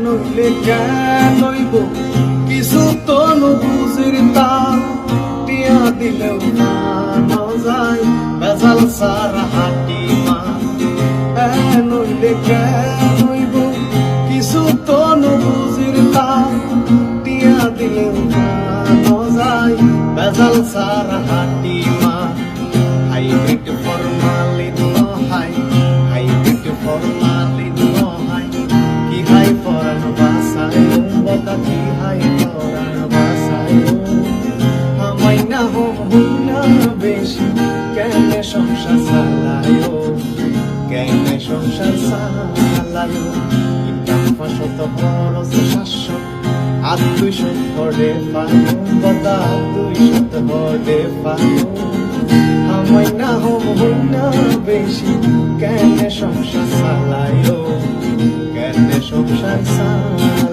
নইলে কেন হইব কিছু তো বুঝির তা টিয়া দিলেও মানো যায় বেজাল সারা হাটি মা নইলে কেন হইব কিছু তো বুঝির তা টিয়া দিলেও মানো যায় বেজাল সারা হাটি মা হাইব্রিড ফরমালিন নহাই হাইব্রিড ফরমালিন নহাই কি হাই পরাণ বাসায় বতা কি হাই পরাণ বাসায় আমাই না হইনা বেশি কেনে সংসার চালায় কেনে সংসার চালায় ইনকাম 500 খরচ 700 আর 200 হরে পায় বতা 200 হরে পায় আমাই না হইনা বেশি কেনে সংসার চালায় কেনে সংসার চালায়